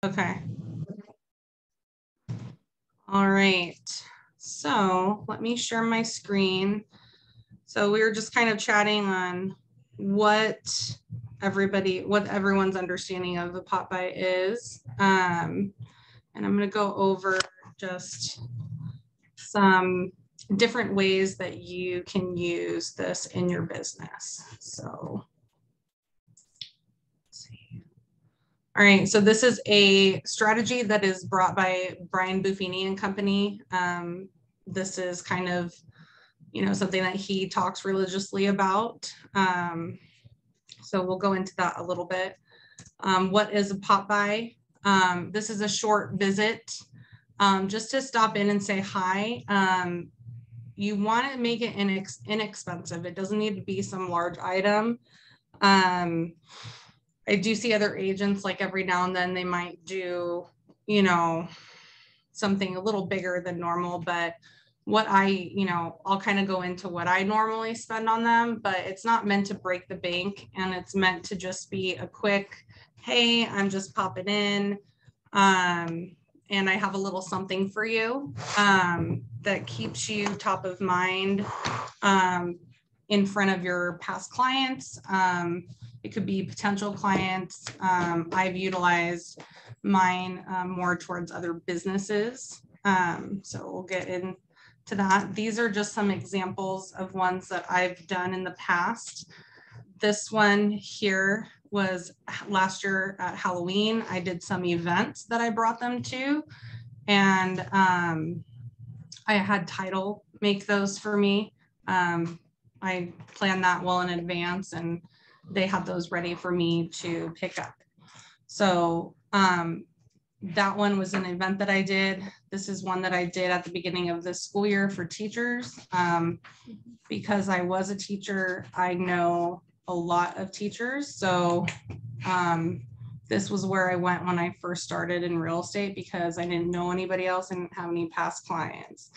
Okay. All right. So let me share my screen. So we were just kind of chatting on what everyone's understanding of the pop-by is. And I'm going to go over just some different ways that you can use this in your business. So let's see. All right, so this is a strategy that is brought by Brian Buffini and company. This is kind of, something that he talks religiously about. So we'll go into that a little bit. What is a pop-by? This is a short visit, just to stop in and say hi. You want to make it inexpensive. It doesn't need to be some large item. I do see other agents, like every now and then they might do, something a little bigger than normal, but what I'll kind of go into what I normally spend on them, but it's not meant to break the bank, and it's meant to just be a quick, hey, I'm just popping in. And I have a little something for you that keeps you top of mind in front of your past clients. It could be potential clients. I've utilized mine more towards other businesses. So we'll get into that. These are just some examples of ones that I've done in the past. This one here was last year at Halloween. I did some events that I brought them to, and I had Title make those for me. I planned that well in advance, and they had those ready for me to pick up. So that one was an event that I did. This is one that I did at the beginning of this school year for teachers. Because I was a teacher, I know a lot of teachers. So this was where I went when I first started in real estate, because I didn't know anybody else and didn't have any past clients.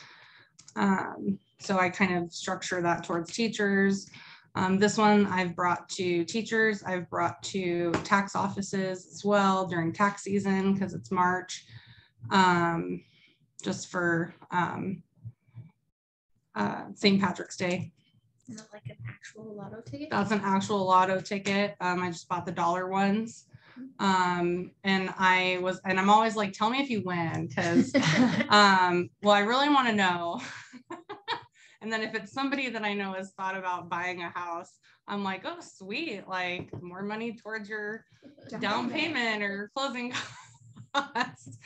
So I kind of structure that towards teachers. This one I've brought to teachers. I've brought to tax offices as well during tax season, because it's March, just for St. Patrick's Day. Is it like an actual lotto ticket? That's an actual lotto ticket. I just bought the dollar ones. And I'm always like, tell me if you win, because well, I really want to know. And then if it's somebody that I know has thought about buying a house, I'm like, oh, sweet, like more money towards your down payment or closing costs.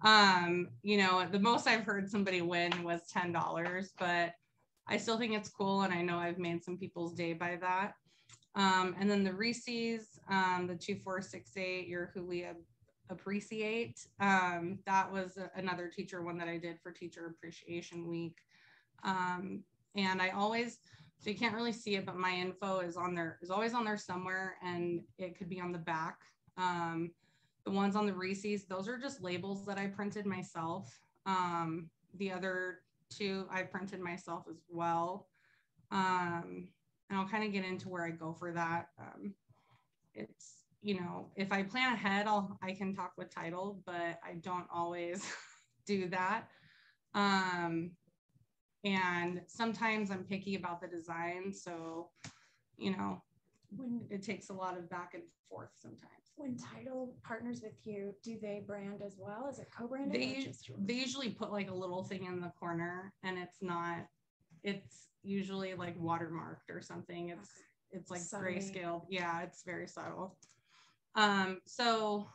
The most I've heard somebody win was $10, but I still think it's cool, and I know I've made some people's day by that. And then the Reese's, the 2468, your Julia Appreciate. That was another teacher one that I did for Teacher Appreciation Week. And I always, so you can't really see it, but my info is always on there somewhere, and it could be on the back. The ones on the Reese's, those are just labels that I printed myself. The other two I printed myself as well. And I'll kind of get into where I go for that. It's, if I plan ahead, I can talk with Title, but I don't always do that. And sometimes I'm picky about the design. So, when it takes a lot of back and forth sometimes. When Title partners with you, do they brand as well? Is it co-branded? They usually put like a little thing in the corner, and it's usually like watermarked or something. It's like grayscale. Yeah, it's very subtle. So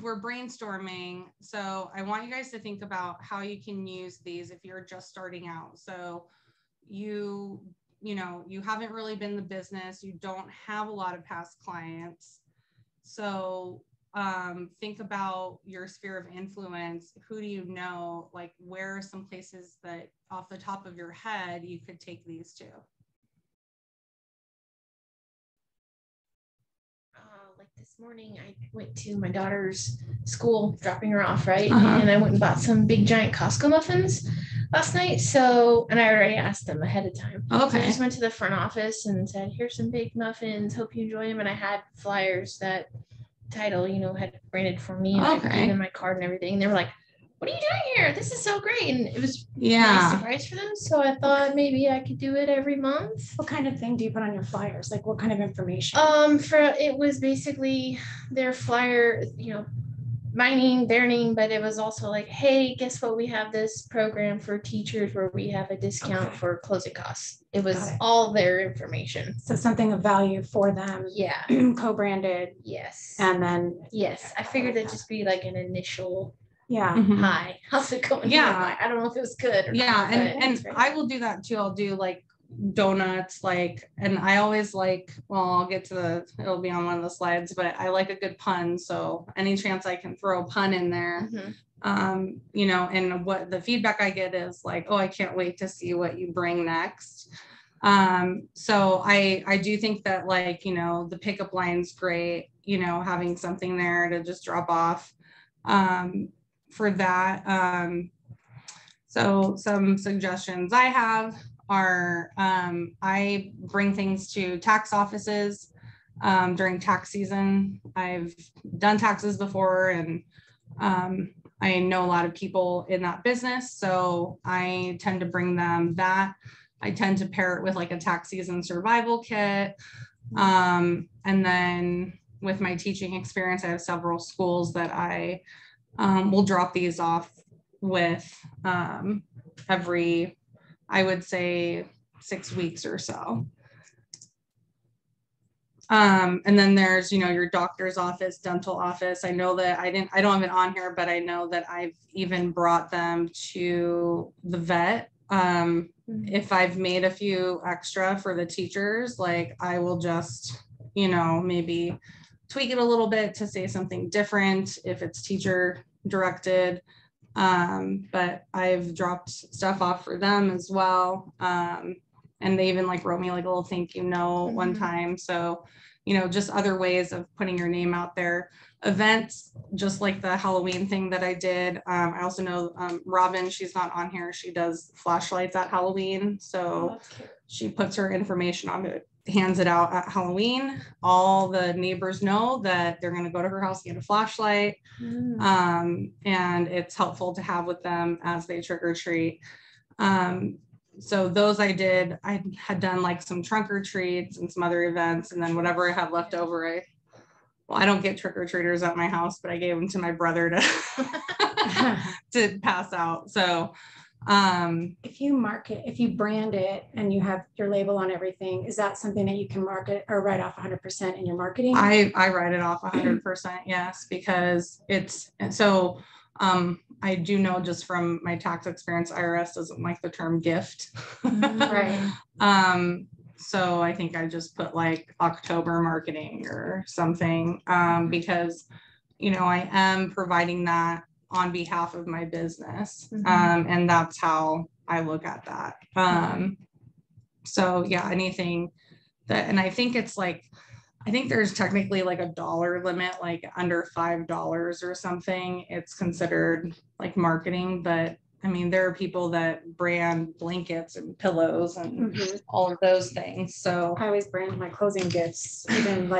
we're brainstorming. So I want you guys to think about how you can use these if you're just starting out. So you haven't really been in the business, you don't have a lot of past clients. So think about your sphere of influence. Who do you know? Like, where are some places that off the top of your head you could take these to? Like the this morning I went to my daughter's school, dropping her off, right? Uh-huh. And I went and bought some big giant Costco muffins last night. So, and I already asked them ahead of time. So I Okay. just went to the front office and said, here's some big muffins. Hope you enjoy them. And I had flyers that Title, had printed for me. And I Okay. gave them my card and everything. And they were like, what are you doing here? This is so great. And it was a nice Yeah. surprise for them. So I thought maybe I could do it every month. What kind of thing do you put on your flyers? Like what kind of information? It was basically their flyer, my name, their name, but it was also like, hey, guess what? We have this program for teachers where we have a discount for closing costs. It was Got it. all their information. So something of value for them, Yeah. co-branded, Yes. and then Yes. I figured it'd just be like an initial yeah. Mhm. hi. How's it going? Yeah. I don't know if it was good or Yeah, not. and I will do that too. I'll do like donuts, and I always I'll get to it'll be on one of the slides, but I like a good pun. So any chance I can throw a pun in there, and what the feedback I get is like, oh, I can't wait to see what you bring next. So I do think that the pickup line's great, having something there to just drop off, for that. So some suggestions I have are, I bring things to tax offices during tax season. I've done taxes before, and I know a lot of people in that business, so I tend to bring them that. I tend to pair it with like a tax season survival kit. And then with my teaching experience, I have several schools that I will drop these off with every, I would say, 6 weeks or so. And then there's, your doctor's office, dental office. I know that I don't have it on here, but I know that I've even brought them to the vet. If I've made a few extra for the teachers, I will just, maybe tweak it a little bit to say something different if it's teacher directed. But I've dropped stuff off for them as well. And they even wrote me a little thank you note one time. So, just other ways of putting your name out there. Events, just like the Halloween thing that I did. I also know Robin, she's not on here. She does flashlights at Halloween. So she puts her information on it, hands it out at Halloween. All the neighbors know that they're going to go to her house and get a flashlight. And it's helpful to have with them as they trick or treat. So those I did. I had done some trunk or treats and some other events, and then whatever I had left over, I don't get trick or treaters at my house, but I gave them to my brother to pass out. So if you brand it and you have your label on everything, is that something that you can market or write off 100% in your marketing? I write it off 100%, yes, because so I do know just from my tax experience, IRS doesn't like the term gift. Right. So I think I just put October marketing or something, because I am providing that on behalf of my business. And that's how I look at that. So yeah, anything that, and I think it's I think there's technically a dollar limit, under $5 or something, it's considered marketing. But I mean, there are people that brand blankets and pillows and all of those things. So I always brand my closing gifts, even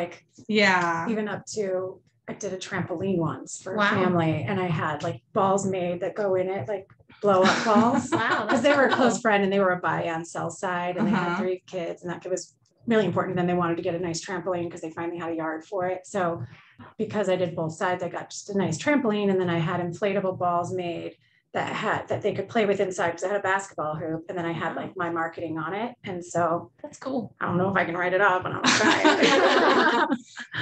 even up to, I did a trampoline once for a family, and I had balls made that go in it, blow up balls. Wow. Because they were a close friend and they were a buy and sell side, and they had 3 kids, and that kid was really important to them. They wanted to get a nice trampoline because they finally had a yard for it. So because I did both sides, I got just a nice trampoline, and then I had inflatable balls made that they could play with inside, because I had a basketball hoop, and then I had my marketing on it. And so that's cool. I don't know if I can write it up, and I'm trying.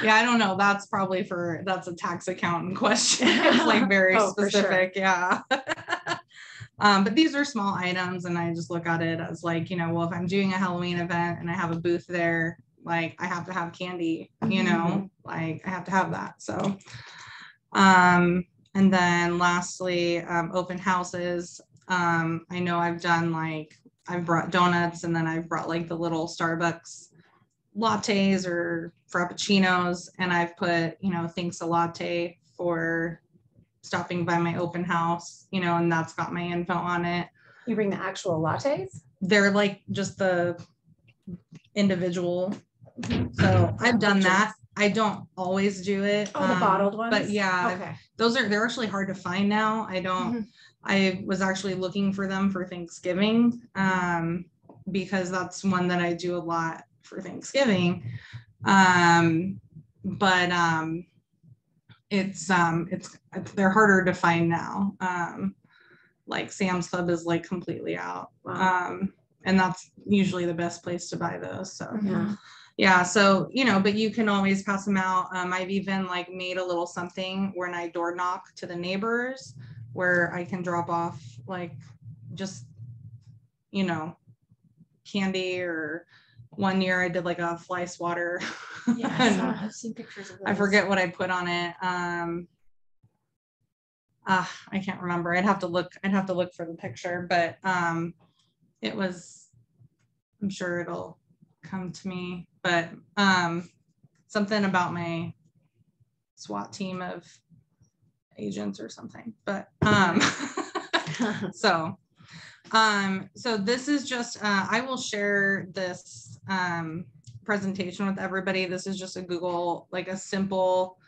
Yeah, I don't know. That's probably that's a tax accountant question. It's very specific. Sure. Yeah. But these are small items, and I just look at it as well, if I'm doing a Halloween event and I have a booth there, I have to have candy, I have to have that. So, and then lastly, open houses. I know I've done I've brought donuts, and then I've brought the little Starbucks lattes or frappuccinos, and I've put, you know, thanks a latte for stopping by my open house, you know, and that's got my info on it. You bring the actual lattes? They're like just the individual. So I've done that. I don't always do it. Oh, the bottled ones? But yeah, Okay. they're actually hard to find now. I was actually looking for them for Thanksgiving, because that's one that I do a lot for Thanksgiving. But they're harder to find now. Like Sam's Club is like completely out. Wow. And that's usually the best place to buy those. So Yeah. yeah, so, you know, but you can always pass them out. I've even like made a little something when I door knock to the neighbors where I can drop off like just, you know, candy. Or one year I did like a fly swatter. Yeah, I've seen pictures of those. I forget what I put on it. I can't remember. I'd have to look for the picture, but it was, I'm sure it'll come to me, but something about my SWAT team of agents or something, but so this is just I will share this presentation with everybody. This is just a Google, like a simple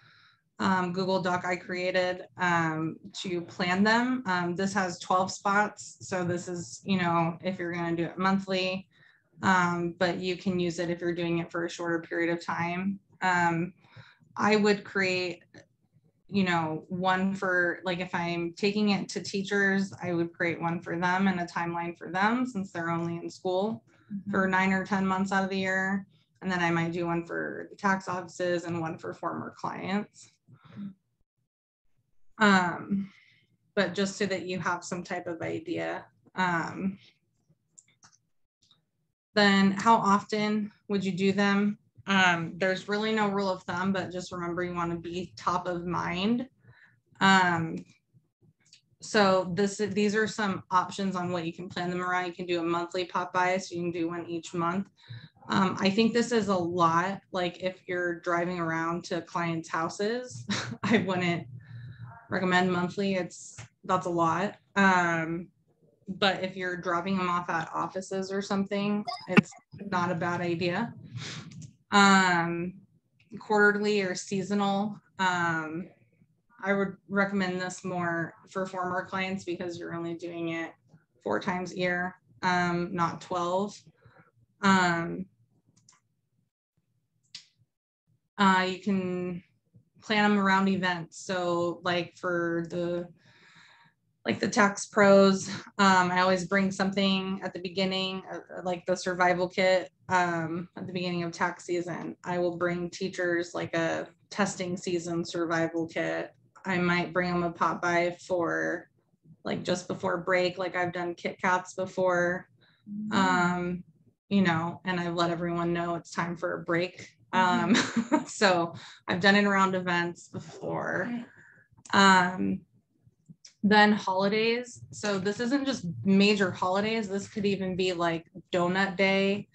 Google Doc I created to plan them. This has 12 spots, so this is, you know, if you're going to do it monthly, but you can use it if you're doing it for a shorter period of time. I would create, you know, one for, like, if I'm taking it to teachers, I would create one for them and a timeline for them since they're only in school for 9 or 10 months out of the year. And then I might do one for the tax offices and one for former clients. But just so that you have some type of idea. Then how often would you do them? There's really no rule of thumb, but just remember you want to be top of mind. So these are some options on what you can plan them around. You can do a monthly pop by, so you can do one each month. I think this is a lot. Like if you're driving around to clients' houses, I wouldn't recommend monthly. That's a lot. But if you're dropping them off at offices or something, it's not a bad idea. Quarterly or seasonal. I would recommend this more for former clients because you're only doing it 4 times a year, not 12. You can plan them around events. So like for the tax pros, I always bring something at the beginning, like the survival kit at the beginning of tax season. I will bring teachers like a testing season survival kit. I might bring them a pop by for like just before break, like I've done Kit Kats before, you know, and I've let everyone know it's time for a break. So I've done it around events before. Then holidays. So this isn't just major holidays. This could even be like Donut Day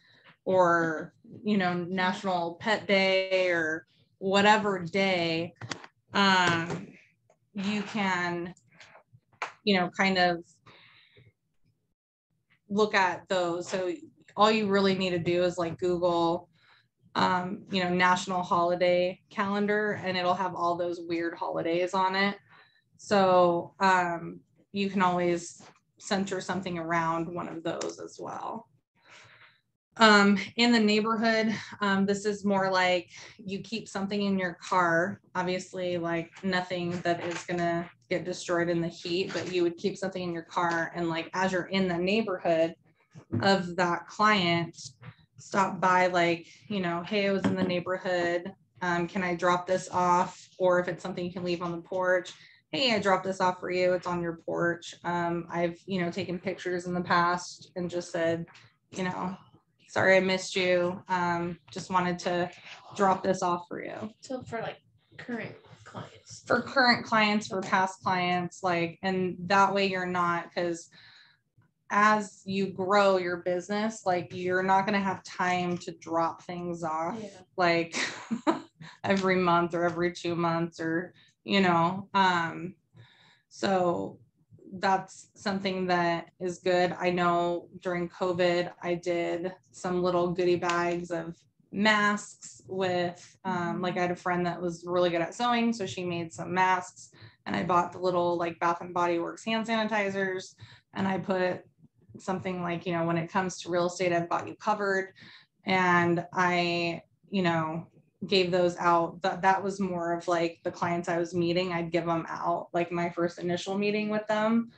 or, you know, National Pet Day or whatever day. You can, you know, kind of look at those. So all you really need to do is like Google, you know, national holiday calendar, and it'll have all those weird holidays on it. So you can always center something around one of those as well. In the neighborhood, this is more like you keep something in your car, obviously like nothing that is gonna get destroyed in the heat, but you would keep something in your car, and like as you're in the neighborhood of that client, stop by, like, you know, hey, I was in the neighborhood, can I drop this off? Or if it's something you can leave on the porch, hey, I dropped this off for you, it's on your porch. I've, you know, taken pictures in the past and just said, you know, sorry I missed you, just wanted to drop this off for you. So for like current clients. For current clients, for past clients, like, and that way you're not, because as you grow your business, like you're not going to have time to drop things off like every month or every 2 months or, you know, so that's something that is good. I know during COVID, I did some little goodie bags of masks with, like I had a friend that was really good at sewing. So she made some masks and I bought the little like Bath and Body Works hand sanitizers and I put something like, you know, when it comes to real estate, I've got you covered. And I, you know, gave those out. That was more of like the clients I was meeting, I'd give them out like my first initial meeting with them.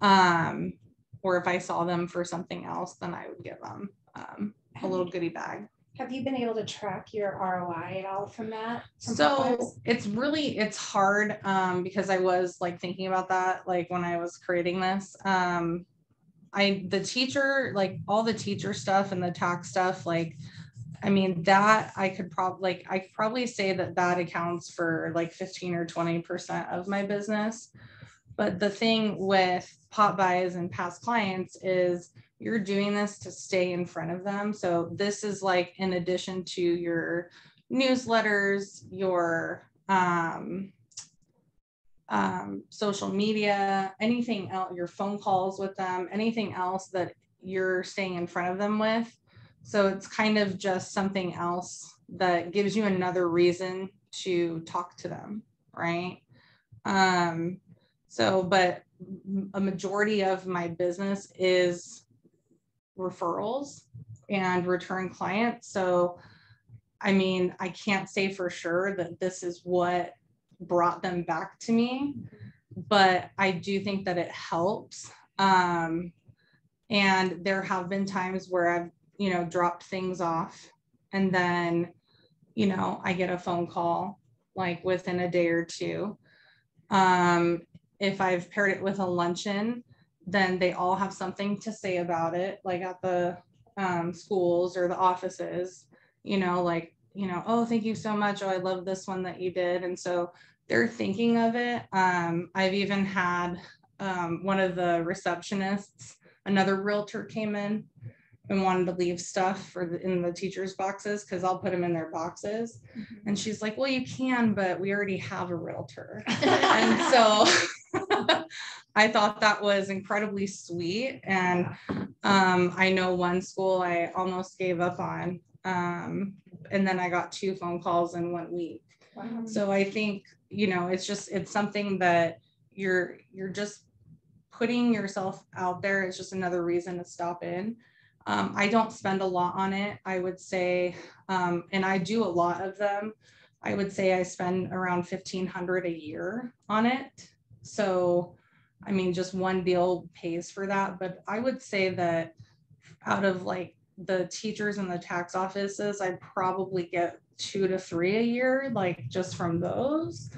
Or if I saw them for something else, then I would give them a little goodie bag. Have you been able to track your ROI at all from that? So it's hard because I was like thinking about that like when I was creating this. The teacher, like all the teacher stuff and the tax stuff, like I mean, that I could probably say that accounts for like 15 or 20% of my business. But the thing with pop buys and past clients is you're doing this to stay in front of them. So this is like in addition to your newsletters, your social media, anything else, your phone calls with them, anything else that you're staying in front of them with. So it's kind of just something else that gives you another reason to talk to them, right? But a majority of my business is referrals and return clients. So, I mean, I can't say for sure that this is what brought them back to me, but I do think that it helps. And there have been times where I've, you know, dropped things off and then, you know, I get a phone call like within a day or two. If I've paired it with a luncheon, then they all have something to say about it, like at the schools or the offices, you know, like, you know, oh, thank you so much. Oh, I love this one that you did. And so they're thinking of it. I've even had one of the receptionists, another realtor came in and wanted to leave stuff in the teachers' boxes because I'll put them in their boxes. Mm-hmm. And she's like, well, you can, but we already have a realtor. And so I thought that was incredibly sweet. And I know one school I almost gave up on. And then I got 2 phone calls in 1 week. Wow. So I think, you know, it's something that you're just putting yourself out there. It's just another reason to stop in. I don't spend a lot on it, I would say, and I do a lot of them. I would say I spend around $1,500 a year on it. So, I mean, just one deal pays for that. But I would say that out of like the teachers in the tax offices, I probably get 2 to 3 a year, like just from those.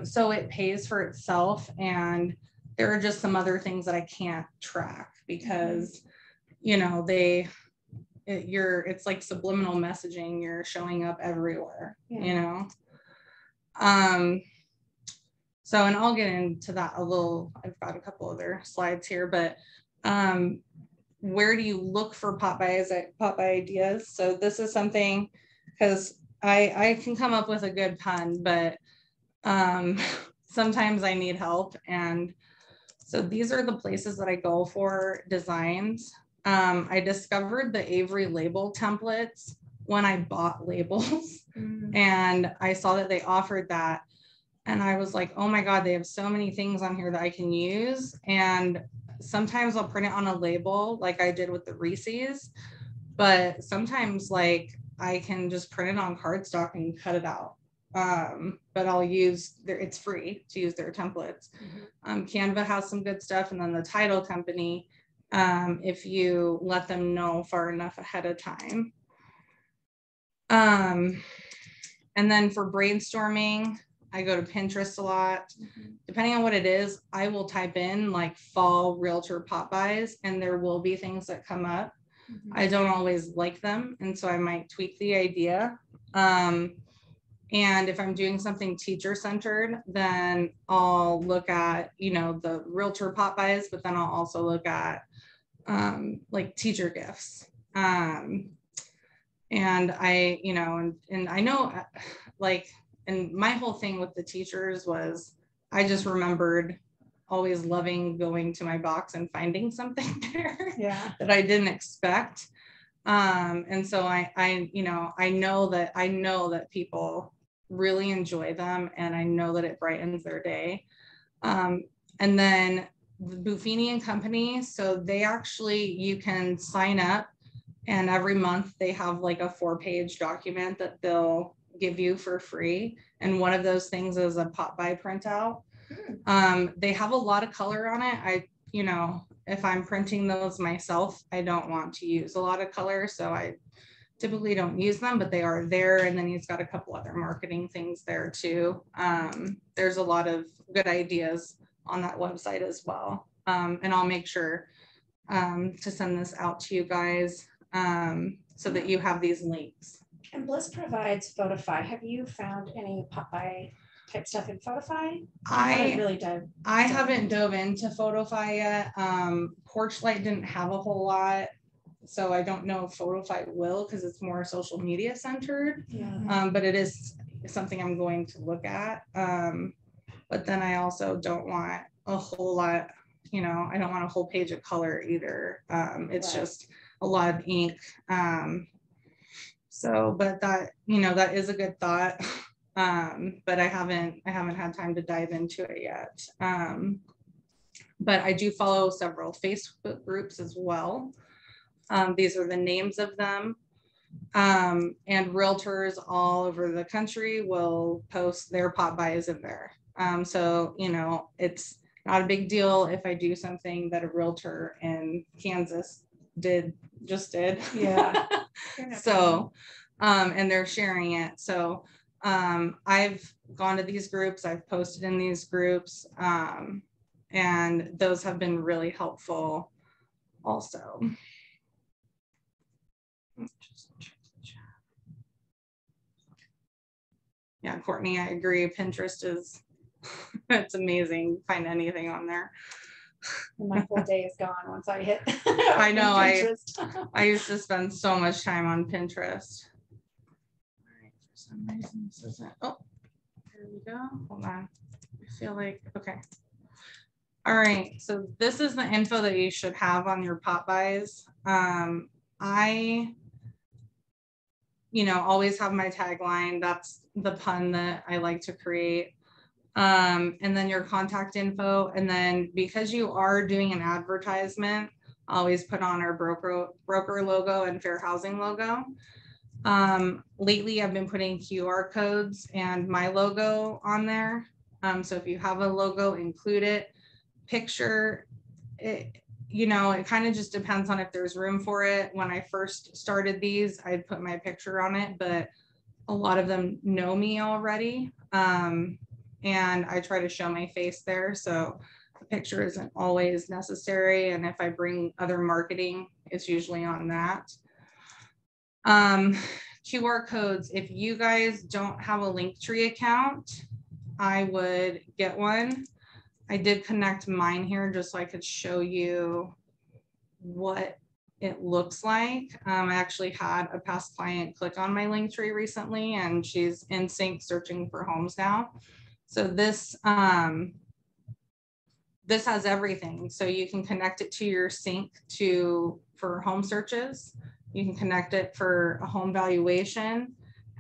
So it pays for itself. And there are just some other things that I can't track because you know, it's like subliminal messaging, you're showing up everywhere, you know? So, and I'll get into that a little, I've got a couple other slides here, but where do you look for pop buy ideas? So this is something, because I can come up with a good pun, but sometimes I need help. And so these are the places that I go for designs. I discovered the Avery label templates when I bought labels and I saw that they offered that. And I was like, oh my God, they have so many things on here that I can use. And sometimes I'll print it on a label like I did with the Reese's, but sometimes like I can just print it on cardstock and cut it out. But I'll use it's free to use their templates. Canva has some good stuff. And then the title company, if you let them know far enough ahead of time. And then for brainstorming, I go to Pinterest a lot. Depending on what it is, I will type in like fall realtor pop buys and there will be things that come up. I don't always like them. And so I might tweak the idea. And if I'm doing something teacher centered, then I'll look at, you know, the realtor pop buys, but then I'll also look at like teacher gifts. And I, you know, and I know like, and my whole thing with the teachers was I just remembered always loving going to my box and finding something there that I didn't expect. And so I, you know, I know that people really enjoy them, and I know that it brightens their day. And then the Buffini and Company, so they actually, you can sign up, and every month they have like a 4-page document that they'll give you for free. And one of those things is a pop-by printout. They have a lot of color on it. You know, if I'm printing those myself, I don't want to use a lot of color, so I typically don't use them, but they are there. And then he's got a couple other marketing things there too. There's a lot of good ideas on that website as well. And I'll make sure to send this out to you guys so that you have these links. And Bliss provides Photify. Have you found any pop-by type stuff in Photify? I haven't dove into Photify yet. Porchlight didn't have a whole lot, so I don't know if Photify will, because it's more social media centered. But it is something I'm going to look at. But then I also don't want a whole lot, you know, I don't want a whole page of color either. It's just a lot of ink. So, but that, you know, that is a good thought. But I haven't had time to dive into it yet. But I do follow several Facebook groups as well. These are the names of them. And realtors all over the country will post their pop-bys in there. So, you know, it's not a big deal if I do something that a realtor in Kansas just did. Yeah. So, and they're sharing it. So, I've gone to these groups, I've posted in these groups, and those have been really helpful also. Yeah, Courtney, I agree. Pinterest is, it's amazing. Find anything on there. My whole day is gone once I hit. I know. I used to spend so much time on Pinterest. All right, for some reason this isn't. Oh, here we go. Hold on. I feel like, okay. All right, so this is the info that you should have on your pop-bys. I, you know, always have my tagline. That's the pun that I like to create. And then your contact info. And then because you are doing an advertisement, always put on our broker logo and fair housing logo. Lately, I've been putting QR codes and my logo on there. So if you have a logo, include it. Picture it. You know, it kind of just depends on if there's room for it. When I first started these, I'd put my picture on it, but a lot of them know me already. And I try to show my face there. So the picture isn't always necessary. And if I bring other marketing, it's usually on that. QR codes, if you guys don't have a Linktree account, I would get one. I did connect mine here just so I could show you what it looks like. I actually had a past client click on my Linktree recently, and she's in sync searching for homes now. So this has everything. So you can connect it to your sync for home searches. You can connect it for a home valuation.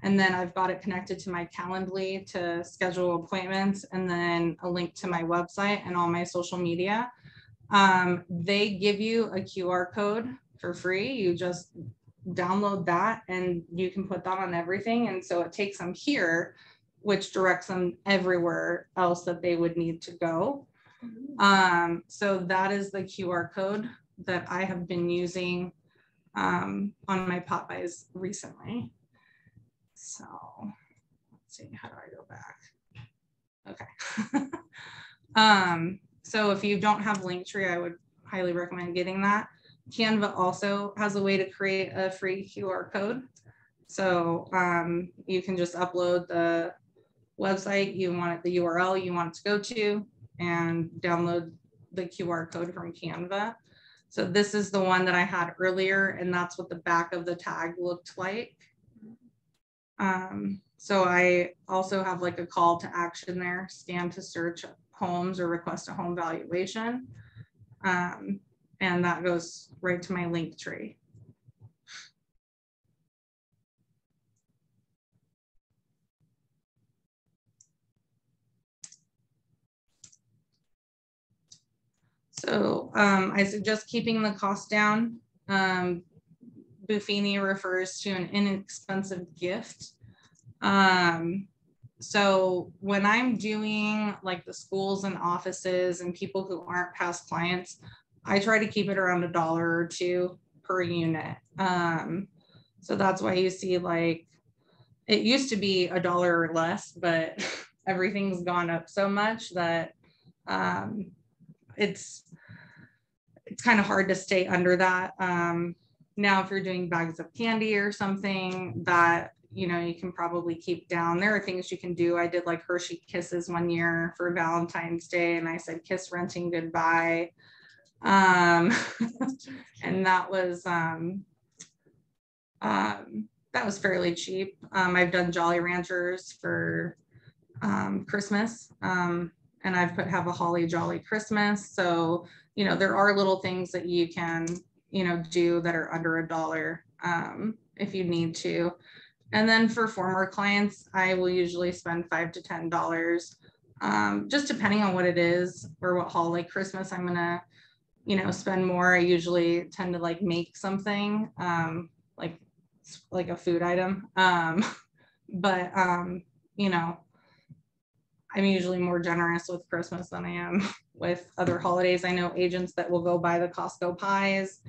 And then I've got it connected to my Calendly to schedule appointments, and then a link to my website and all my social media. They give you a QR code for free. You just download that and you can put that on everything. And so it takes them here, which directs them everywhere else that they would need to go. So that is the QR code that I have been using on my pop-bys recently. So let's see, how do I go back? Okay. So if you don't have Linktree, I would highly recommend getting that. Canva also has a way to create a free QR code. So you can just upload the website you want it, the URL you want it to go to, and download the QR code from Canva. So this is the one that I had earlier, and that's what the back of the tag looked like. So I also have like a call to action there, scan to search homes or request a home valuation. And that goes right to my link tree. So I suggest keeping the cost down. Buffini refers to an inexpensive gift. So when I'm doing like the schools and offices and people who aren't past clients, I try to keep it around $1 or $2 per unit. So that's why you see like, it used to be $1 or less, but everything's gone up so much that it's kind of hard to stay under that. Now, if you're doing bags of candy or something that, you know, you can probably keep down. There are things you can do. I did like Hershey Kisses one year for Valentine's Day, and I said, kiss renting goodbye. And that was fairly cheap. I've done Jolly Ranchers for Christmas, and I've have a holly jolly Christmas. So, you know, there are little things that you can, you know, do that are under $1 if you need to. And then for former clients, I will usually spend $5 to $10, just depending on what it is or what holiday. Christmas, I'm gonna, you know, spend more. I usually tend to like make something like a food item, but you know, I'm usually more generous with Christmas than I am with other holidays. I know agents that will go buy the Costco pies,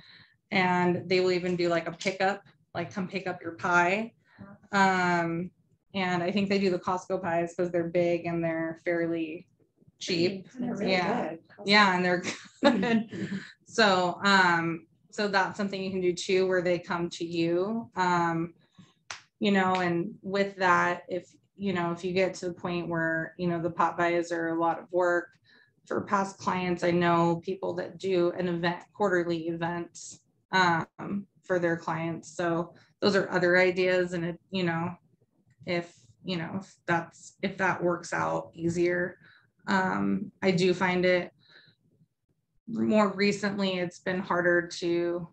and they will even do like a pickup, like come pick up your pie. And I think they do the Costco pies because they're big and they're fairly cheap. They're really Yeah. good. Yeah, and they're good. So that's something you can do too, where they come to you. You know, and with that, if you know, if you get to the point where, you know, the pop buys are a lot of work for past clients, I know people that do an event, quarterly events for their clients. So those are other ideas. And it, you know, if that works out easier. I do find it more recently, it's been harder to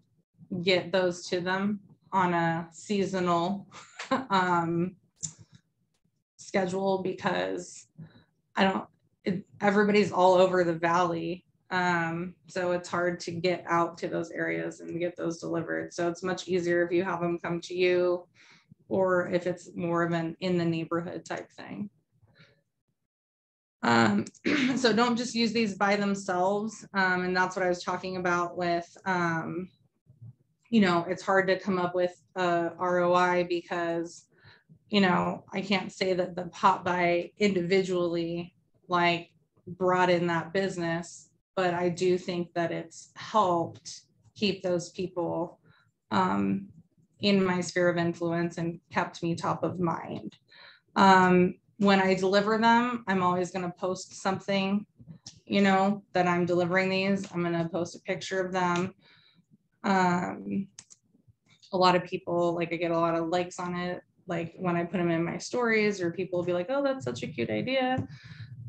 get those to them on a seasonal schedule, because everybody's all over the valley. So it's hard to get out to those areas and get those delivered. So it's much easier if you have them come to you, or if it's more of an in the neighborhood type thing. So don't just use these by themselves. And that's what I was talking about with, you know, it's hard to come up with a ROI because, you know, I can't say that the pop buy individually like brought in that business, but I do think that it's helped keep those people in my sphere of influence and kept me top of mind. When I deliver them, I'm always going to post something, you know, that I'm delivering these. I'm going to post a picture of them. A lot of people, like, I get a lot of likes on it, like when I put them in my stories, or people will be like, oh, that's such a cute idea.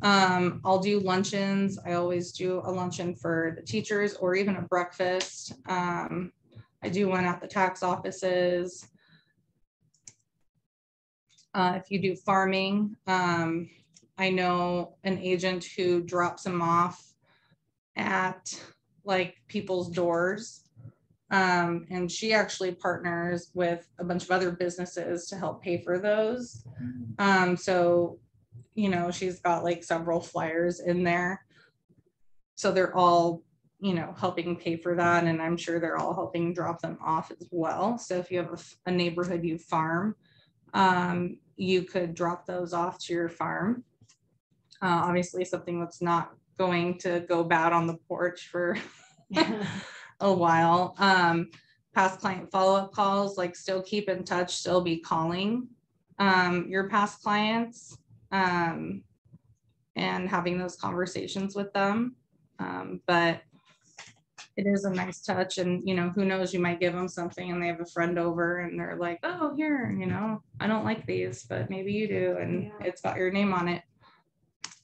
I'll do luncheons. I always do a luncheon for the teachers, or even a breakfast. I do one at the tax offices. If you do farming, I know an agent who drops them off at like people's doors. And she actually partners with a bunch of other businesses to help pay for those. So, you know, she's got like several flyers in there. So they're all, you know, helping pay for that. And I'm sure they're all helping drop them off as well. So if you have a neighborhood you farm, you could drop those off to your farm. Obviously something that's not going to go bad on the porch for a while. Past client follow-up calls, like still keep in touch, still be calling your past clients and having those conversations with them. But it is a nice touch. And, you know, who knows, you might give them something and they have a friend over and they're like, oh, here, you know, I don't like these, but maybe you do. And it's got your name on it.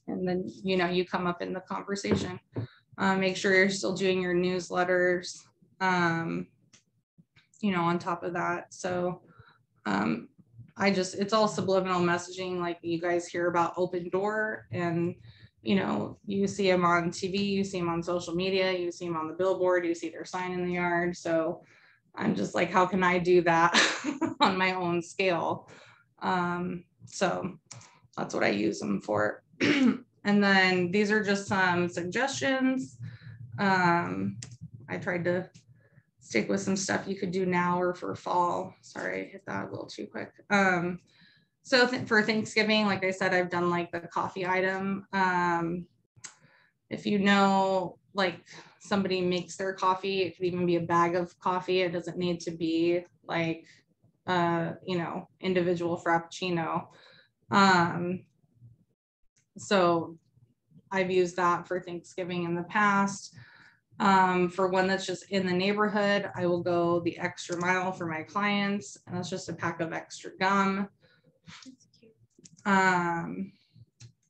And then, you know, you come up in the conversation. Make sure you're still doing your newsletters, you know, on top of that. So it's all subliminal messaging. Like you guys hear about Open Door, and, you know, you see them on TV, you see them on social media, you see them on the billboard, you see their sign in the yard. So I'm just like, how can I do that on my own scale? So that's what I use them for. And then these are just some suggestions. I tried to stick with some stuff you could do now or for fall. Sorry, I hit that a little too quick. So for Thanksgiving, like I said, I've done like the coffee item. If you know, like somebody makes their coffee, it could even be a bag of coffee. It doesn't need to be like, you know, individual Frappuccino. So I've used that for Thanksgiving in the past. For one that's just in the neighborhood, I will go the extra mile for my clients, and that's just a pack of extra gum. And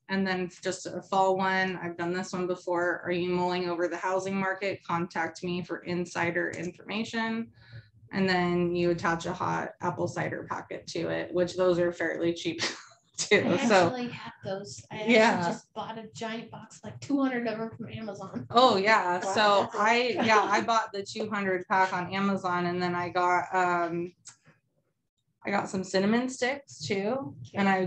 then just a fall one, I've done this one before. Are you mulling over the housing market? Contact me for insider information. And then you attach a hot apple cider packet to it, which those are fairly cheap too. I So actually have those. I actually just bought a giant box, like 200 of them from Amazon. Oh yeah. Wow, So I bought the 200 pack on Amazon, and then I got some cinnamon sticks too. Okay. And I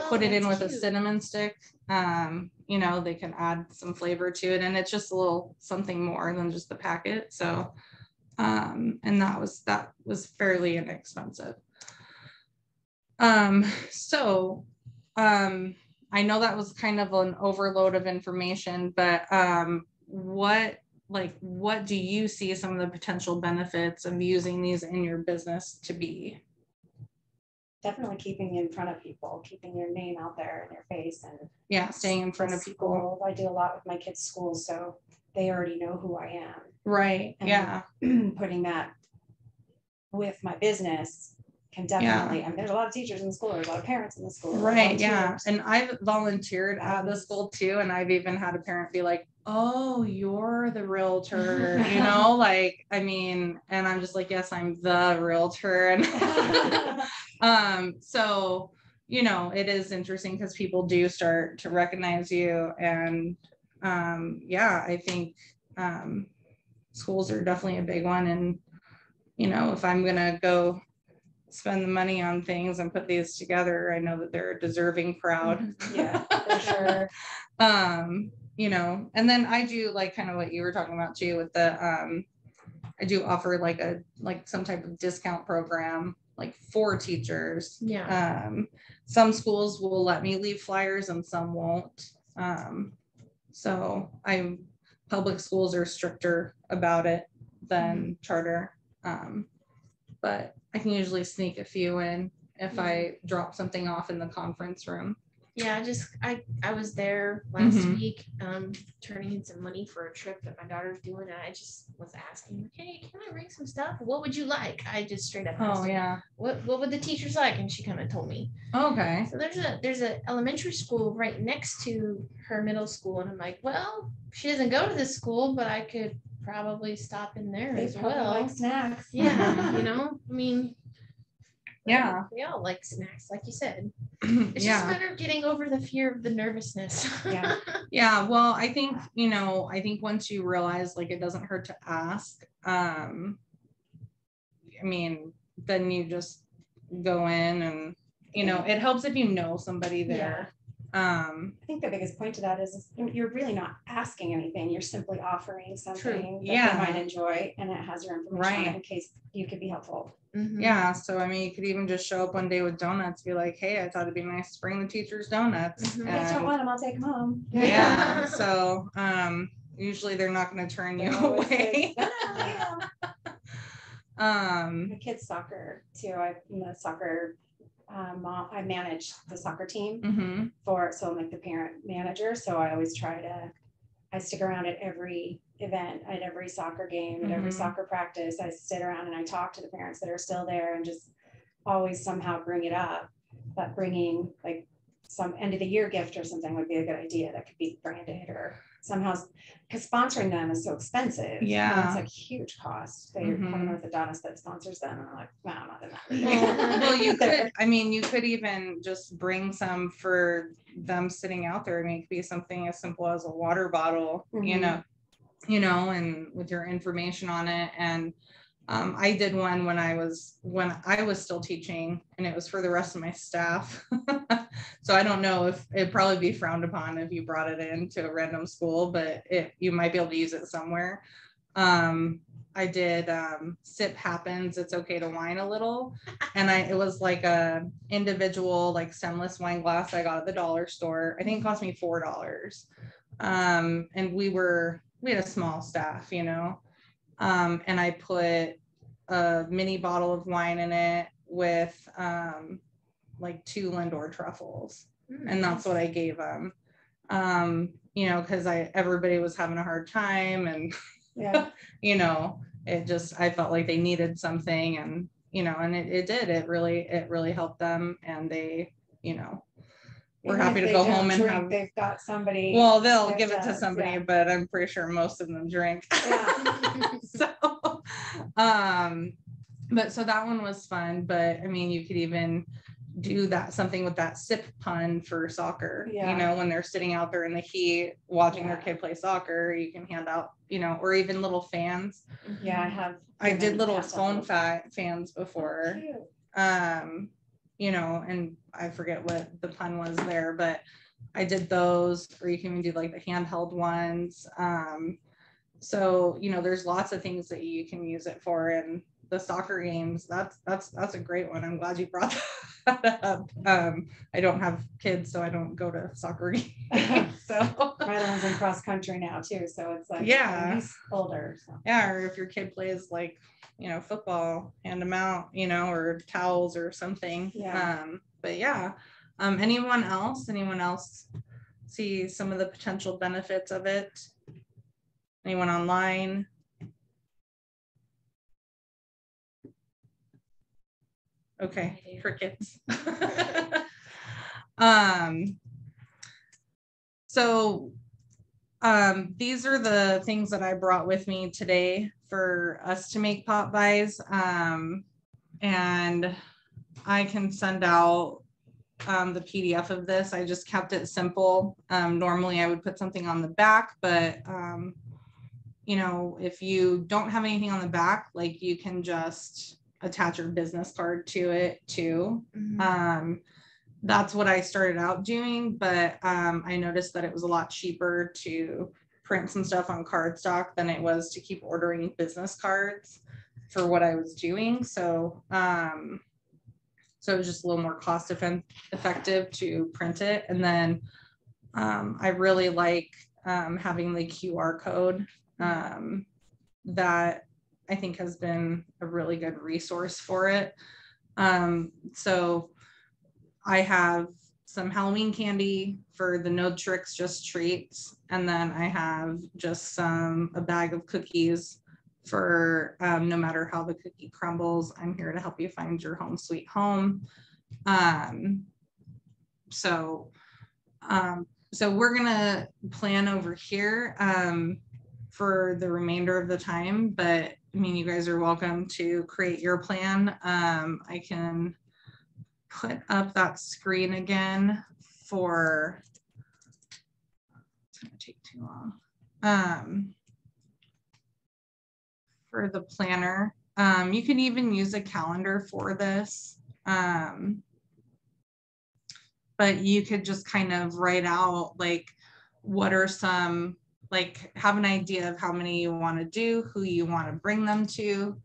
put it in with a cinnamon stick. You know, they can add some flavor to it, and it's just a little something more than just the packet. So and that was fairly inexpensive. I know that was kind of an overload of information, but what do you see some of the potential benefits of using these in your business to be? Definitely keeping in front of people, keeping your name out there in your face, and staying in front of people. I do a lot with my kids' school, so they already know who I am. Right. And putting that with my business can definitely, I mean, there's a lot of teachers in the school, there's a lot of parents in the school. Right. Yeah. And I've volunteered at the school too. And I've even had a parent be like, oh, you're the realtor, you know, like, I mean, and I'm just like, yes, I'm the realtor. And so, you know, it is interesting because people do start to recognize you. And I think schools are definitely a big one. And, you know, if I'm going to go spend the money on things and put these together, I know that they're a deserving crowd. Yeah, for sure. You know, and then I do like kind of what you were talking about too with the I do offer like some type of discount program like for teachers. Yeah. Some schools will let me leave flyers and some won't. So public schools are stricter about it than charter. But I can usually sneak a few in if I drop something off in the conference room. Yeah, I was there last week, turning in some money for a trip that my daughter's doing, and I just was asking, hey, can I bring some stuff? What would you like? I just straight up asked her, what would the teachers like? And she kind of told me. Okay. So there's a elementary school right next to her middle school, and I'm like, well, she doesn't go to this school, but I could probably stop in there as well. Like snacks. Yeah, you know, I mean, yeah, we all like snacks, like you said. It's just a matter of getting over the fear of the nervousness. Yeah. Well, I think once you realize like it doesn't hurt to ask, I mean, then you just go in and, you know, it helps if you know somebody there. I think the biggest point to that is you're really not asking anything. You're simply offering something that they might enjoy, and it has your information on it in case you could be helpful. Yeah. So, I mean, you could even just show up one day with donuts, be like, hey, I thought it'd be nice to bring the teachers donuts. If I don't want them, I'll take them home. Yeah. So, usually they're not going to turn you away. My kids' soccer too. I'm a soccer mom. I manage the soccer team so I'm like the parent manager. So I always try to I stick around at every event, at every soccer game, at every soccer practice. I sit around and I talk to the parents that are still there and just always somehow bring it up. But bringing like some end of the year gift or something would be a good idea. That could be branded or somehow, because sponsoring them is so expensive. Yeah. It's like huge cost. They have an orthodontist that sponsors them, and I'm like, no, I'm not in that. Well, you could, I mean, you could even just bring some for them sitting out there. I mean, it could be something as simple as a water bottle, you know, and with your information on it. And I did one when I was still teaching, and it was for the rest of my staff. So I don't know if it'd probably be frowned upon if you brought it into a random school, but you might be able to use it somewhere. I did Sip Happens, It's Okay to Whine a Little. And it was like a individual, like stemless wine glass I got at the dollar store. I think it cost me $4. And we had a small staff, you know. And I put a mini bottle of wine in it with like 2 Lindor truffles. And that's what I gave them. You know, because everybody was having a hard time, and you know, I felt like they needed something, and you know, and it really helped them, and they, you know, we're happy to go home and have, they've got somebody. Well, they'll give it to somebody, but I'm pretty sure most of them drink. So but so that one was fun. But I mean, you could even do something with that sip pun for soccer. You know, when they're sitting out there in the heat watching their kid play soccer, you can hand out, you know, or even little fans. I did little phone fans before. You know, and I forget what the pun was there, but I did those. Or you can even do like the handheld ones. So, you know, there's lots of things that you can use it for. And the soccer games, that's a great one. I'm glad you brought that up. I don't have kids, so I don't go to soccer games. So my other one's in cross country now too, so it's like, he's older. So. Yeah, or if your kid plays like, you know, football, hand them out, you know, or towels or something. But yeah, anyone else see some of the potential benefits of it? Anyone online? Okay, crickets. So these are the things that I brought with me today for us to make pop buys. And I can send out the PDF of this. I just kept it simple. Normally I would put something on the back, but you know, if you don't have anything on the back, like you can just attach your business card to it too. That's what I started out doing, but I noticed that it was a lot cheaper to print some stuff on cardstock than it was to keep ordering business cards for what I was doing. So so it was just a little more cost effective to print it. And then I really like having the QR code that I think has been a really good resource for it. So I have some Halloween candy for the No Tricks Just Treats, and then I have just a bag of cookies for no matter how the cookie crumbles, I'm here to help you find your home sweet home. So we're gonna plan over here for the remainder of the time, but I mean, you guys are welcome to create your plan. I can put up that screen again for, it's gonna take too long. For the planner, you can even use a calendar for this, but you could just kind of write out like what are some, like have an idea of how many you want to do, who you want to bring them to.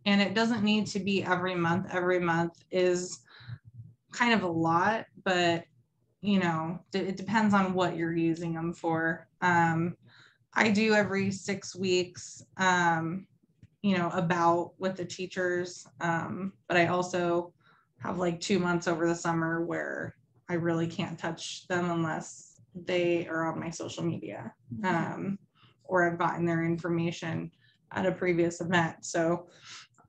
And it doesn't need to be every month. Every month is kind of a lot, but you know, it depends on what you're using them for. I do every 6 weeks, you know, about with the teachers. But I also have like 2 months over the summer where I really can't touch them unless they are on my social media, or I've gotten their information at a previous event. So,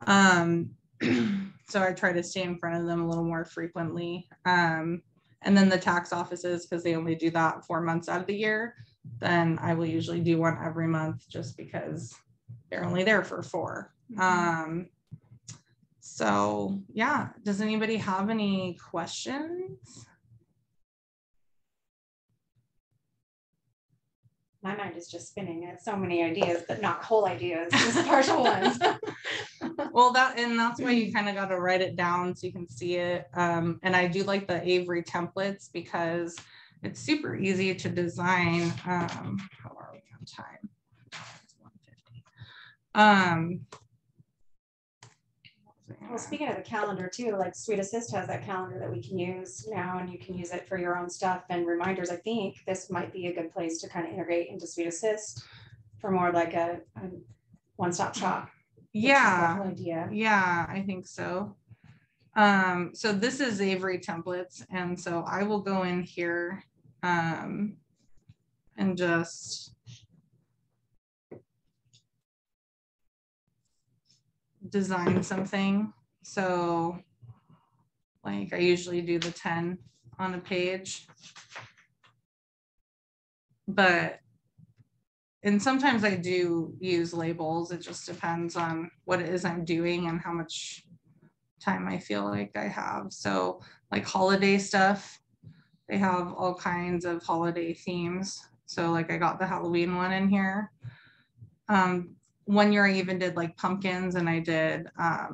so I try to stay in front of them a little more frequently. And then the tax offices, because they only do that 4 months out of the year, then I will usually do one every month just because they're only there for 4. So yeah, does anybody have any questions? My mind is just spinning at so many ideas, but not whole ideas, just partial ones. Well, that's why you kind of got to write it down so you can see it. And I do like the Avery templates because it's super easy to design. How are we on time? It's 1:50. Well, speaking of the calendar too, like SweetAssist has that calendar that we can use now, and you can use it for your own stuff and reminders. I think this might be a good place to kind of integrate into SweetAssist for more like a one-stop shop. Yeah, idea. Yeah, I think so. So this is Avery templates, and so I will go in here and just design something. So like I usually do the 10 on a page, and sometimes I do use labels. It just depends on what it is I'm doing and how much time I feel like I have. So like holiday stuff, they have all kinds of holiday themes. So like I got the Halloween one in here. One year I even did like pumpkins, and I did, I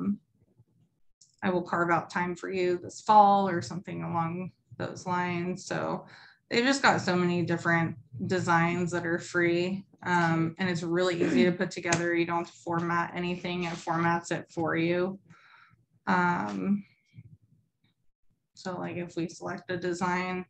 will carve out time for you this fall or something along those lines. So they've just got so many different designs that are free, and it's really easy to put together. You don't have to format anything, it formats it for you. So like if we select a design,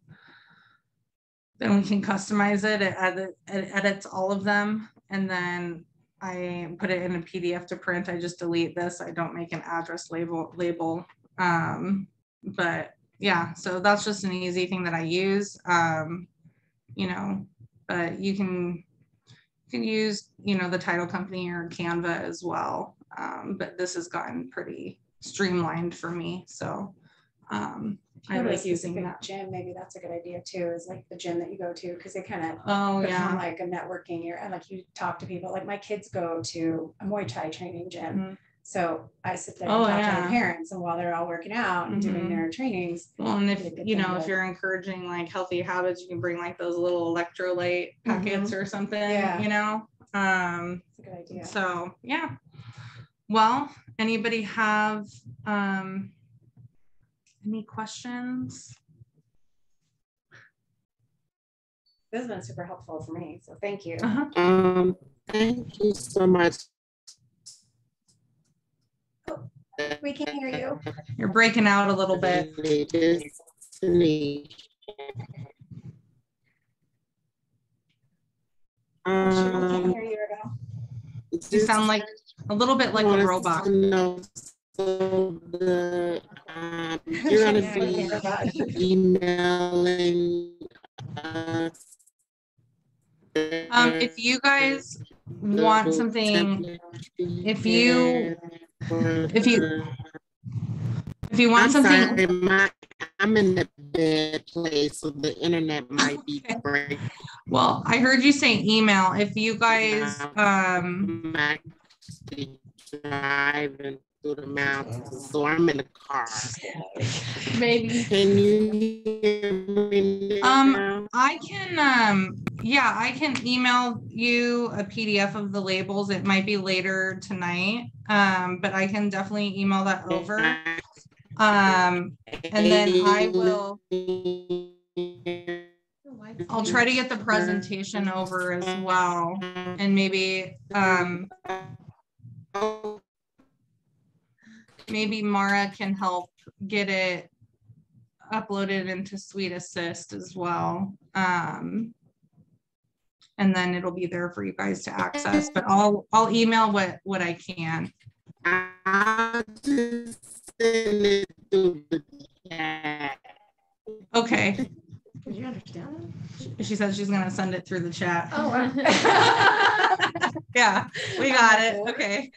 then we can customize it. It edits all of them, and then I put it in a PDF to print. I just delete this. I don't make an address label. But yeah, so that's just an easy thing that I use. You know, but you can use, you know, the title company or Canva as well. But this has gotten pretty streamlined for me. So I like using that. Gym, maybe that's a good idea too, is like the gym that you go to, because they kind of become like a networking area, and like you talk to people. Like my kids go to a Muay Thai training gym, so I sit there and talk to their parents, and while they're all working out and doing their trainings. Well, and if you know, if you're encouraging like healthy habits, you can bring like those little electrolyte packets or something. You know, that's a good idea. So yeah. Well, anybody have any questions? This has been super helpful for me, so thank you. Thank you so much. Oh, we can't hear you. You're breaking out a little bit. We can't hear you at all. You sound like a little bit like a robot. So you're going to be emailing us. If you guys want something, if you want something, I'm in the bad place, so the internet might be breaking. Well, I heard you say email. If you guys I'm actually driving through the mountains, so I'm in the car. Maybe. Can you hear me now? I can I can email you a PDF of the labels. It might be later tonight, but I can definitely email that over. And then I'll try to get the presentation over as well, and maybe maybe Mara can help get it uploaded into SweetAssist as well. And then it'll be there for you guys to access, but I'll email what I can. I'll just send it through the chat. Okay. Did you understand that? She said she's gonna send it through the chat. Oh, wow. Yeah, we got it. Okay.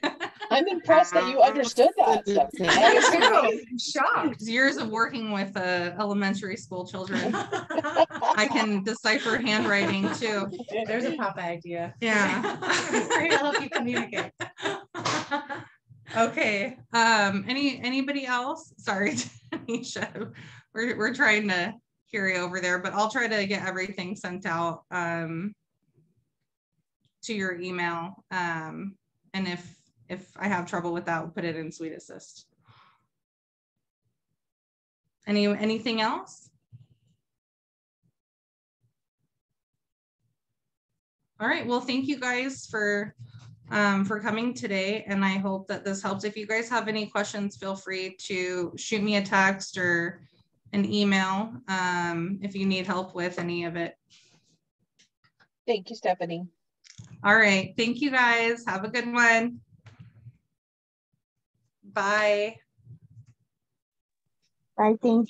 I'm impressed that you understood that. Stephanie. I'm shocked. It's years of working with elementary school children. I can decipher handwriting too. There's a Papa idea. Yeah. We're gonna help you communicate. Okay. Anybody else? Sorry, Tanisha. We're trying to carry over there, but I'll try to get everything sent out to your email. And if I have trouble with that, we'll put it in Sweet Assist. Anything else? All right. Well, thank you guys for coming today, and I hope that this helps. If you guys have any questions, feel free to shoot me a text or an email if you need help with any of it. Thank you, Stephanie. All right. Thank you guys. Have a good one. Bye. I think